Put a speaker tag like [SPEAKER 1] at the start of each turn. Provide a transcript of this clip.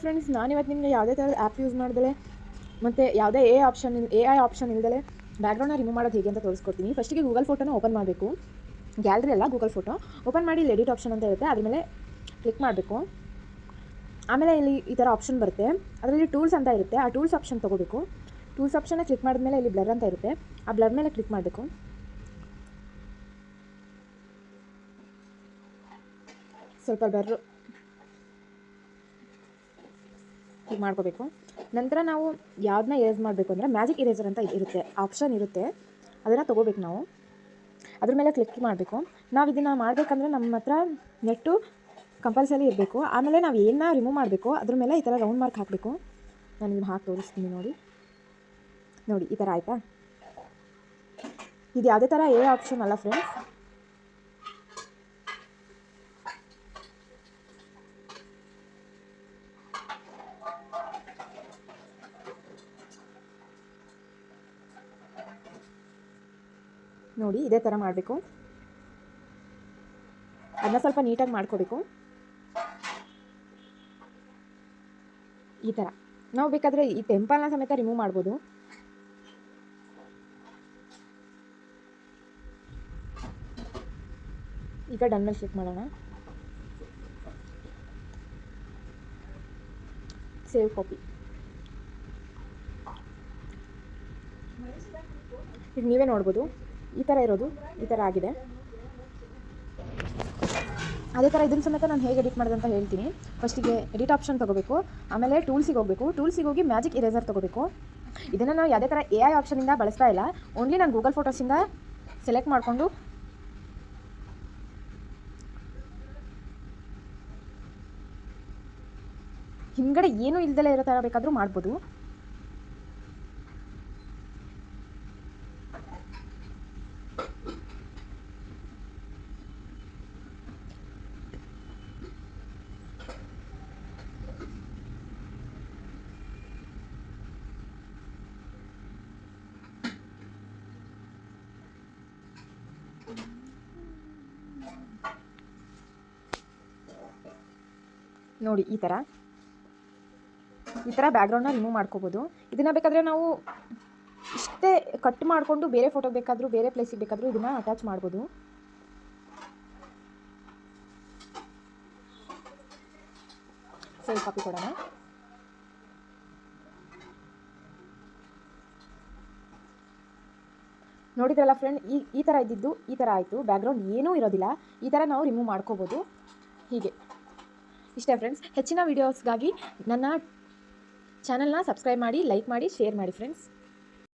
[SPEAKER 1] Friends, ನಾನಿವತ್ತು ನಿಮಗೆ ಯಾವುದೇ ಥರದ ಆ್ಯಪ್ ಯೂಸ್ ಮಾಡ್ದಲೆ ಮತ್ತು ಯಾವುದೇ ಎ ಐ ಆಪ್ಷನ್ ಇಲ್ದಲೆ ಬ್ಯಾಕ್ಗ್ರೌಂಡ್ನ ರಿಮೂವ್ ಮಾಡೋದು ಹೇಗೆ ಅಂತ ತೋರಿಸ್ಕೊಡ್ತೀನಿ. ಫಸ್ಟಿಗೆ ಗೂಗಲ್ ಫೋಟೋನ ಓಪನ್ ಮಾಡಬೇಕು. ಗ್ಯಾಲರಿ ಅಲ್ಲ, ಗೂಗಲ್ ಫೋಟೋ ಓಪನ್ ಮಾಡಿ ಇಲ್ಲಿ ಎಡಿಟ್ ಆಪ್ಷನ್ ಅಂತ ಇರುತ್ತೆ, ಅದ್ರ ಮೇಲೆ ಕ್ಲಿಕ್ ಮಾಡಬೇಕು. ಆಮೇಲೆ ಇಲ್ಲಿ ಈ ಥರ ಆಪ್ಷನ್ ಬರುತ್ತೆ, ಅದರಲ್ಲಿ ಟೂಲ್ಸ್ ಅಂತ ಇರುತ್ತೆ. ಆ ಟೂಲ್ಸ್ ಆಪ್ಷನ್ ತೊಗೋಬೇಕು. ಟೂಲ್ಸ್ ಆಪ್ಷನ್ನ ಕ್ಲಿಕ್ ಮಾಡಿದ್ಮೇಲೆ ಇಲ್ಲಿ ಬ್ಲರ್ ಅಂತ ಇರುತ್ತೆ, ಆ ಬ್ಲರ್ ಮೇಲೆ ಕ್ಲಿಕ್ ಮಾಡಬೇಕು. ಸ್ವಲ್ಪ ಬ್ಲರ್ ಹೀಗೆ ಮಾಡ್ಕೋಬೇಕು. ನಂತರ ನಾವು ಯಾವುದನ್ನ ಯೂಸ್ ಮಾಡಬೇಕು ಅಂದರೆ ಮ್ಯಾಜಿಕ್ ಇರೇಸರ್ ಅಂತ ಇರುತ್ತೆ, ಆಪ್ಷನ್ ಇರುತ್ತೆ, ಅದನ್ನು ತೊಗೋಬೇಕು. ನಾವು ಅದ್ರ ಮೇಲೆ ಕ್ಲಿಕ್ ಮಾಡಬೇಕು. ನಾವು ಇದನ್ನು ಮಾಡಬೇಕಂದ್ರೆ ನಮ್ಮ ಹತ್ರ ನೆಟ್ಟು ಕಂಪಲ್ಸರಿ ಇರಬೇಕು. ಆಮೇಲೆ ನಾವು ಏನನ್ನ ರಿಮೂವ್ ಮಾಡಬೇಕು ಅದ್ರ ಮೇಲೆ ಈ ಥರ ರೌಂಡ್ ಮಾರ್ಕ್ ಹಾಕಬೇಕು. ನಾನು ಇದನ್ನು ಹಾಕಿ ತೋರಿಸ್ತೀನಿ. ನೋಡಿ ಈ ಥರ ಆಯಿತಾ. ಇದು ಯಾವುದೇ ಥರ ಎ ಆಪ್ಷನ್ ಅಲ್ಲ ಫ್ರೆಂಡ್ಸ್. ನೋಡಿ ಇದೇ ಥರ ಮಾಡಬೇಕು. ಅದನ್ನ ಸ್ವಲ್ಪ ನೀಟಾಗಿ ಮಾಡ್ಕೋಬೇಕು. ಈ ಥರ ನಾವು ಬೇಕಾದರೆ ಈ ಟೆಂಪಲ್ನ ಸಮೇತ ರಿಮೂವ್ ಮಾಡ್ಬೋದು. ಈಗ ಡನ್ ಮೇಲೆ ಕ್ಲಿಕ್ ಮಾಡೋಣ. Save copy. ಈಗ ನೀವೇ ನೋಡ್ಬೋದು, ಈ ಥರ ಇರೋದು ಈ ಥರ ಆಗಿದೆ. ಅದೇ ಥರ ಇದನ್ನು ಸಮೇತ ನಾನು ಹೇಗೆ ಎಡಿಟ್ ಮಾಡೋದು ಅಂತ ಹೇಳ್ತೀನಿ. ಫಸ್ಟಿಗೆ ಎಡಿಟ್ ಆಪ್ಷನ್ ತೊಗೋಬೇಕು, ಆಮೇಲೆ ಟೂಲ್ಸಿಗೆ ಹೋಗಬೇಕು. ಟೂಲ್ಸಿಗೆ ಹೋಗಿ ಮ್ಯಾಜಿಕ್ ಇರೇಸರ್ ತೊಗೋಬೇಕು. ಇದನ್ನು ನಾವು ಯಾವುದೇ ಥರ ಎ ಐ ಆಪ್ಷನಿಂದ ಬಳಸ್ತಾ ಇಲ್ಲ, ಓನ್ಲಿ ನಾನು ಗೂಗಲ್ ಫೋಟೋಸಿಂದ ಸೆಲೆಕ್ಟ್ ಮಾಡಿಕೊಂಡು ಹಿಂಗಡೆ ಏನೂ ಇಲ್ದಲೇ ಇರೋ ಥರ ಬೇಕಾದರೂ ಮಾಡ್ಬೋದು. ನೋಡಿ ಈ ಥರ ಬ್ಯಾಕ್ಗ್ರೌಂಡ್ನ ರಿಮೂವ್ ಮಾಡ್ಕೋಬೋದು. ಇದನ್ನು ಬೇಕಾದರೆ ನಾವು ಇಷ್ಟೇ ಕಟ್ ಮಾಡಿಕೊಂಡು ಬೇರೆ ಫೋಟೋ ಬೇಕಾದರೂ ಬೇರೆ ಪ್ಲೇಸಿಗೆ ಬೇಕಾದರೂ ಇದನ್ನು ಅಟ್ಯಾಚ್ ಮಾಡ್ಬೋದು. ಸೇವ್ ಕಾಪಿ ಕೊಡೋಣ. ನೋಡಿದ್ರಲ್ಲ ಫ್ರೆಂಡ್, ಈ ಥರ ಇದ್ದಿದ್ದು ಈ ಥರ ಆಯಿತು. ಬ್ಯಾಕ್ಗ್ರೌಂಡ್ ಏನೂ ಇರೋದಿಲ್ಲ. ಈ ಥರ ನಾವು ರಿಮೂವ್ ಮಾಡ್ಕೋಬೋದು. ಹೀಗೆ ಇಷ್ಟೇ ಫ್ರೆಂಡ್ಸ್. ಹೆಚ್ಚಿನ ವೀಡಿಯೋಸ್ಗಾಗಿ ನನ್ನ ಚಾನಲ್ನ ಸಬ್ಸ್ಕ್ರೈಬ್ ಮಾಡಿ, ಲೈಕ್ ಮಾಡಿ, ಶೇರ್ ಮಾಡಿ ಫ್ರೆಂಡ್ಸ್.